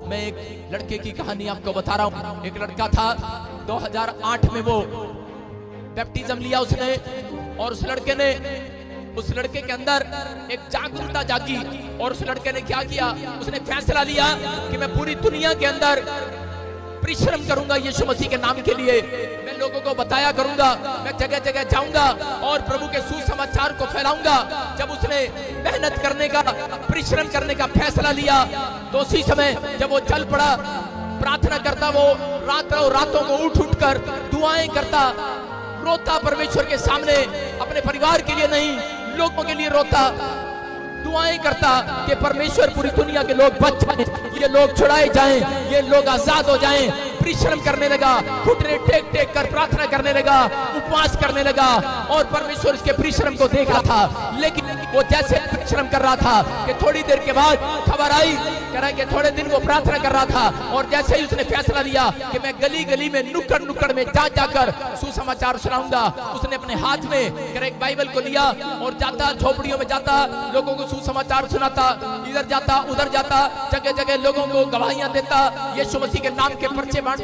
मैं एक लड़के की कहानी आपको बता रहा हूँ। एक लड़का था, 2008 में वो बैप्टिज्म लिया उसने, और उस लड़के के अंदर एक जागरूकता जागी, और उस लड़के ने क्या किया, उसने फैसला लिया कि मैं पूरी दुनिया के अंदर परिश्रम करूंगा यीशु मसीह के नाम के लिए। मैं लोगों को बताया करूंगा, मैं जगह जगह जाऊंगा और प्रभु के सुसमाचार को फैलाऊंगा। जब उसने मेहनत करने का, परिश्रम करने का फैसला लिया, तो उसी समय जब वो चल पड़ा, प्रार्थना करता, वो रातों को उठ कर दुआएं करता, रोता परमेश्वर के सामने, अपने परिवार के लिए नहीं, लोगों के लिए रोता, दुआएं करता कि परमेश्वर पूरी दुनिया के लोग बच जाएं, ये लोग छुड़ाए जाएं, ये लोग आजाद हो जाएं। परिश्रम करने लगा, घुटने टेक टेक कर प्रार्थना करने लगा, उपवास करने लगा, और परमेश्वर इसके परिश्रम को देख रहा था। लेकिन वो जैसे परिश्रम कर रहा था कि थोड़ी देर के बाद खबर आई, कह रहा है कि थोड़े दिन वो प्रार्थना कर रहा था, और जैसे ही उसने फैसला लिया कि मैं गली गली में, नुक्कड़ नुक्कड़ में जा जाकर सुसमाचार सुनाऊंगा, उसने अपने हाथ में कह रहा एक बाइबल को लिया और जाता, झोपड़ियों में जाता, लोगों को सुसमाचार सुनाता, इधर जाता उधर जाता, जगह जगह लोगों को गवाहियां देता, यीशु मसीह के नाम के पर्चे बांटता।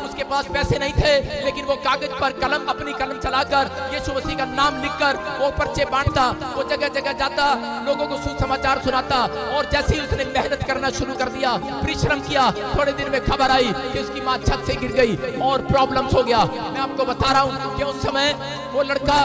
उसके पास पैसे नहीं थे, लेकिन वो कागज पर अपनी कलम चलाकर यीशु मसीह का नाम लिखकर वो पर्चे बांटता, वो जगह जगह जाता, लोगों को सुसमाचार सुनाता। और जैसे ही उसने मेहनत करना शुरू कर दिया, परिश्रम किया, थोड़े दिन में खबर आई कि उसकी माँ छत से गिर गई और प्रॉब्लम्स हो गया। मैं आपको बता रहा हूँ कि उस समय वो लड़का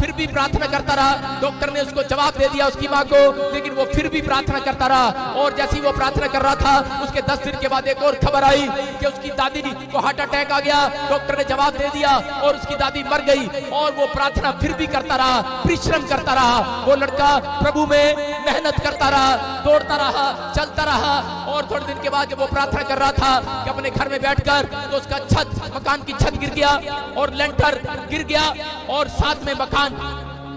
फिर भी प्रार्थना करता रहा। डॉक्टर ने उसको जवाब दे दिया उसकी माँ को, लेकिन वो फिर भी प्रार्थना करता रहा। और जैसे ही वो प्रार्थना कर रहा था, उसके 10 दिन के बाद एक और खबर आई कि उसकी दादी को हार्ट अटैक आ गया। डॉक्टर ने जवाब दे दिया और उसकी दादी मर गई। और वो प्रार्थना फिर भी करता रहा, परिश्रम करता रहा। वो लड़का प्रभु में मेहनत करता रहा, दौड़ता रहा, चलता रहा। और थोड़े दिन के बाद जब वो प्रार्थना कर रहा था कि अपने घर में बैठकर, तो उसका मकान की छत गिर गया और लेंटर गिर गया, और साथ में मकान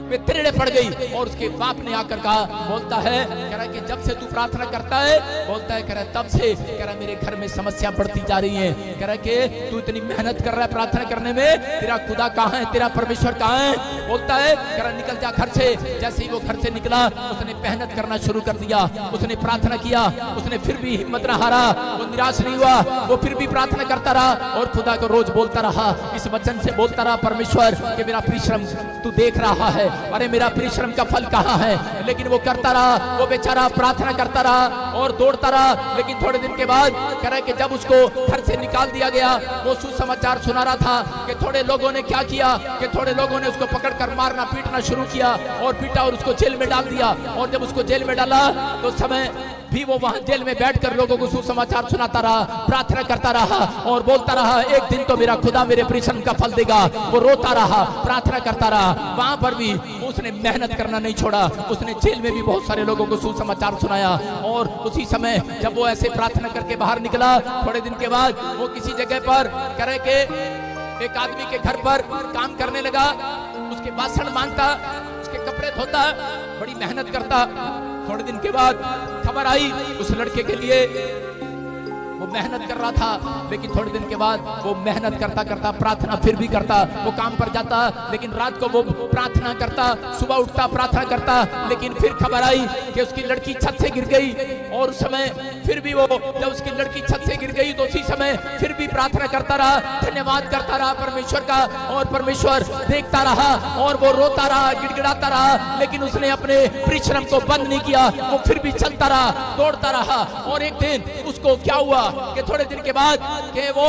में तिरड़े पड़ गई। और उसके बाप ने आकर कहा, बोलता है, कह रहा है कि जब से तू प्रार्थना करता है, बोलता है, कह रहा है तब से, कह रहा है मेरे घर में समस्या बढ़ती जा रही है। कह रहा है कि तू इतनी मेहनत कर रहा है प्रार्थना करने में, तेरा खुदा कहाँ है, तेरा परमेश्वर कहाँ है? बोलता है, कह रहा निकल जा घर से। जैसे ही वो घर से निकला, उसने मेहनत करना शुरू कर दिया, उसने प्रार्थना किया, उसने फिर भी हिम्मत न हारा, वो निराश नहीं हुआ, वो फिर भी प्रार्थना करता रहा और खुदा को रोज बोलता रहा, इस वचन से बोलता रहा, परमेश्वर कि मेरा परिश्रम तू देख रहा है, अरे मेरा परिश्रम का फल कहाँ है? लेकिन वो करता रहा, वो बेचारा प्रार्थना करता रहा और दौड़ता रहा। लेकिन थोड़े दिन के बाद कह रहा है कि जब उसको घर से निकाल दिया गया, वो सुसमाचार सुना रहा था कि थोड़े लोगों ने क्या किया, कि थोड़े लोगों ने उसको पकड़कर मारना पीटना शुरू किया, और पीटा और उसको जेल में डाल दिया। और जब उसको जेल में डाला, तो समय भी वो वहां जेल में बैठकर लोगों को सुसमाचार सुनाता रहा, प्रार्थना करता रहा और बोलता रहा, एक दिन तो मेरा खुदा मेरे परिश्रम का फल देगा। वो रोता रहा, प्रार्थना करता रहा। वहां पर भी उसने मेहनत करना नहीं छोड़ा, उसने जेल में भी बहुत सारे लोगों को सुसमाचार सुनाया। और उसी समय जब वो ऐसे प्रार्थना करके बाहर निकला, थोड़े दिन के बाद वो किसी जगह पर कह रहे कि एक आदमी के घर पर काम करने लगा, उसके बासन मांगता, उसके कपड़े धोता, बड़ी मेहनत करता। थोड़े दिन के बाद खबर आई उस लड़के के लिए, वो मेहनत कर रहा था, लेकिन थोड़े दिन के बाद वो मेहनत करता करता प्रार्थना फिर भी करता, वो काम पर जाता, लेकिन रात को वो प्रार्थना करता, सुबह उठता प्रार्थना करता। लेकिन फिर खबर आई कि उसकी लड़की छत से गिर गई, और उस समय फिर भी वो, जब उसकी लड़की छत से गिर गई, तो उसी समय फिर भी प्रार्थना करता रहा, धन्यवाद करता रहा परमेश्वर का, और परमेश्वर देखता रहा, और वो रोता रहा, गिड़गिड़ाता रहा। लेकिन उसने अपने परिश्रम को बंद नहीं किया, वो फिर भी चलता रहा, दौड़ता रहा। और एक दिन उसको क्या हुआ कि थोड़े दिन के बाद कि वो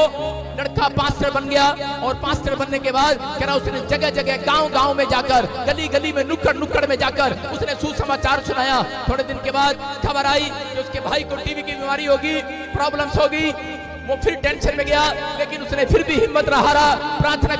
लड़का पास्टर बन गया, और पास्टर बनने के बाद कह रहा उसने जगह जगह, गांव गांव में जाकर, गली गली में, नुक्कड़ नुक्कड़ में जाकर उसने सुसमाचार सुनाया। थोड़े दिन के बाद खबर आई कि उसके भाई को टीबी की बीमारी होगी, प्रॉब्लम्स होगी। वो फिर टेंशन में गया, लेकिन उसने फिर भी हिम्मत रहा, प्रार्थना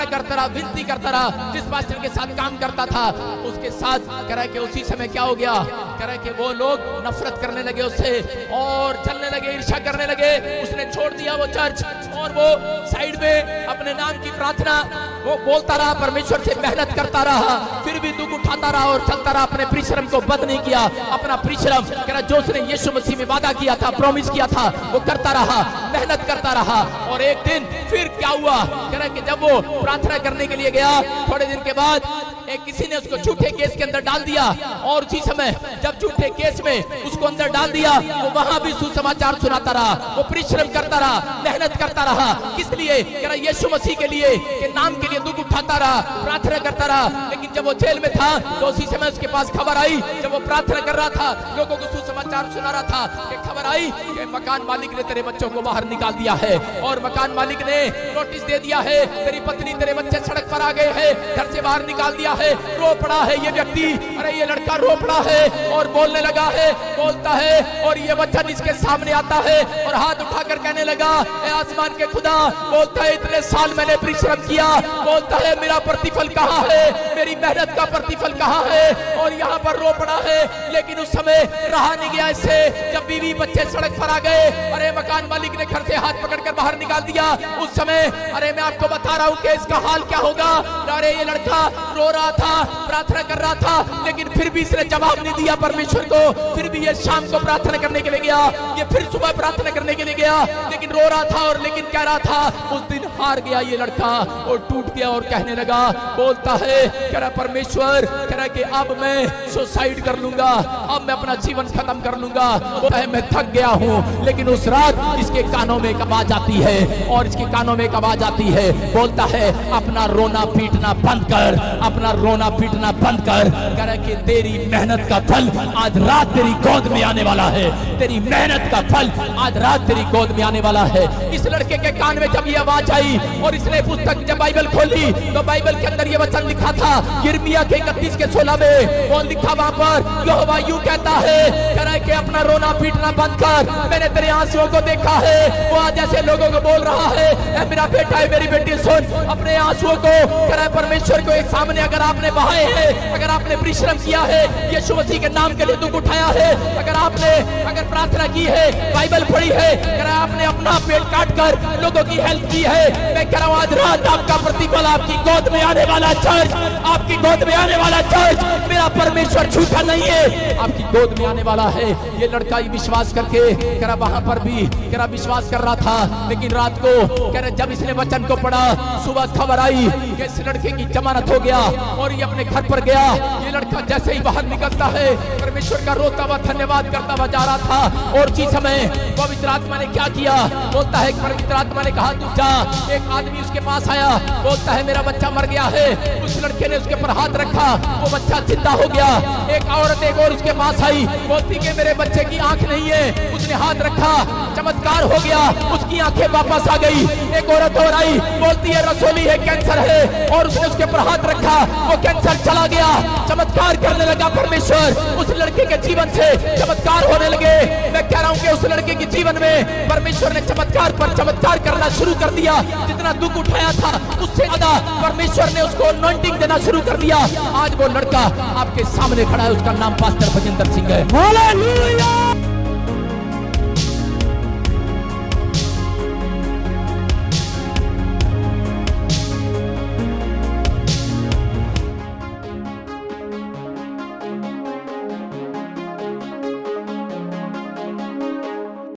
करता रहा, विनती करता रहा। जिस पास्टर के साथ काम करता था, उसके साथ कह रहा है कि उसी समय क्या हो गया, कह रहा है कि वो लोग नफरत करने लगे उससे, और जलने लगे, ईर्ष्या करने लगे। उसने छोड़ दिया वो चर्च, और वो साइड में अपने नाम की प्रार्थना वो बोलता रहा, परमेश्वर से मेहनत करता रहा, फिर भी दुख उठाता रहा और चलता रहा। अपने परिश्रम को बंद नहीं किया, अपना परिश्रम कह रहा जो उसने यीशु मसीह में वादा किया था, प्रॉमिस किया था, वो करता रहा, मेहनत करता रहा। और एक दिन फिर क्या हुआ, कह रहा कि जब वो प्रार्थना करने के लिए गया, थोड़े दिन के बाद एक किसी ने उसको झूठे केस के अंदर डाल दिया, और उसी समय जब झूठे केस में उसको अंदर डाल दिया वो वहां भी सुसमाचार सुनाता रहा, वो परिश्रम करता रहा, मेहनत करता रहा। किस लिए? कह रहा यीशु मसीह के लिए, के नाम के लिए दुख उठाता रहा, प्रार्थना करता रहा। लेकिन जब वो जेल में था तो उसी समय उसके पास खबर आई, जब वो प्रार्थना कर रहा था, लोगों को सुसमाचार सुना रहा था, कि खबर आई कि मकान मालिक ने तेरे बच्चों को बाहर निकाल दिया है, और मकान मालिक ने नोटिस दे दिया है, तेरी पत्नी तेरे बच्चे सड़क पर आ गए हैं, घर से बाहर निकाल दिया है। रो पड़ा है ये व्यक्ति, अरे ये लड़का रो पड़ा है और बोलने लगा है, बोलता है, और ये बच्चा जिसके सामने आता है और हाथ उठाकर कहने लगा, ए आसमान के खुदा, बोलता है इतने साल मैंने परिश्रम किया, बोलता है मेरा प्रतिफल कहाँ है, मेरी मेहनत का प्रतिफल कहाँ है, और यहाँ पर रो पड़ा है। लेकिन उस समय रहा नहीं गया इससे, जब बीवी बच्चे सड़क पर आ गए, अरे मकान मालिक ने घर से हाथ पकड़कर बाहर निकाल दिया। उस समय अरे मैं आपको बता रहा हूँ कि इसका हाल क्या होगा। अरे ये लड़का रो रहा था, प्रार्थना कर रहा था, लेकिन फिर भी इसने जवाब नहीं दिया परमेश्वर को। फिर भी ये शाम को प्रार्थना करने के लिए गया, ये फिर सुबह प्रार्थना करने के लिए गया, लेकिन रो रहा था, और लेकिन कह रहा था उस दिन हार गया ये लड़का और टूट गया, और कहने लगा, बोलता है, कह रहा परमेश्वर, कह रहा कि अब मैं सुसाइड कर लूंगा, अब मैं अपना जीवन खत्म कर लूंगा, बोलता है मैं थक गया हूँ। लेकिन उस रात इसके कानों में एक आवाज आती है, और इसके कानों में एक आवाज आती है, बोलता है अपना रोना पीटना बंद कर, अपना रोना पीटना बंद कर, कह रहा कि तेरी मेहनत का फल आज रात तेरी गोद में आने वाला है, तेरी मेहनत का फल आज रात तेरी गोद में आने वाला है। इस लड़के के कान में जब ये आवाज आई और इसने पुस्तक जब बाइबल खोली तो बाइबल के अंदर ये वचन लिखा था, यिर्मयाह के 31 के 16 में कौन लिखा वहां पर, यहोवा यूं कहता है, कह रहा है कि अपना रोना पीटना बंद कर, मैंने तेरे आंसुओं को देखा है। वो आज ऐसे लोगों को बोल रहा है, ए मेरा बेटा है, मेरी बेटी सुन, अपने आंसुओं को, कह रहा है परमेश्वर को एक सामने अगर आपने बहाए हैं, अगर आपने परिश्रम किया है, यीशु मसीह के नाम के लिए दुख उठाया है, अगर प्रार्थना की है, बाइबल पढ़ी है, कह रहा है आपने अपना पेट काट कर लोगों की हेल्प की है, मैं कह रहा हूं आज रात आपका प्रतिफल आपकी गोद में आने वाला चर्च, आपकी गोद में आने वाला चर्च, मेरा परमेश्वर झूठा नहीं है, आपकी गोद में आने वाला है। ये लड़का ही विश्वास करके, कह रहा वहां पर भी, कह रहा विश्वास कर रहा था, लेकिन रात को, कह रहा जब इसने वचन को पढ़ा, सुबह खबर आई कि इस लड़के की जमानत हो गया, और ये अपने घर पर गया। ये लड़का जैसे ही बाहर निकलता है, परमेश्वर का रोता हुआ धन्यवाद करता हुआ जा रहा था, और उसी समय पवित्र आत्मा ने क्या किया, बोलता है पवित्र आत्मा ने कहा तू जा। एक आदमी उसके पास आया, बोलता है मेरा बच्चा मर गया है। उस लड़के ने उसके पर हाथ रखा, वो बच्चा जिंदा हो गया। एक औरत एक और उसके पास आई, बोलती कि मेरे बच्चे की आंख नहीं है, उसने हाथ रखा, चमत्कार हो गया, उसकी आंखें वापस आ गई। एक औरत और आई, बोलती है रसोली है, कैंसर है, और उसने उसके पर हाथ रखा, वो कैंसर चला गया। चमत्कार करने लगा परमेश्वर, उस लड़के के जीवन से चमत्कार होने लगे। मैं कह रहा हूं कि उस लड़के के जीवन में परमेश्वर ने चमत्कार पर चमत्कार करना शुरू कर दिया। जितना दुख उठाया था उससे ज्यादा परमेश्वर ने उसको अनॉइंटिंग देना शुरू कर दिया। आज वो लड़का आपके सामने खड़ा है, उसका नाम पास्टर भजिंदर सिंह है। हालेलुया।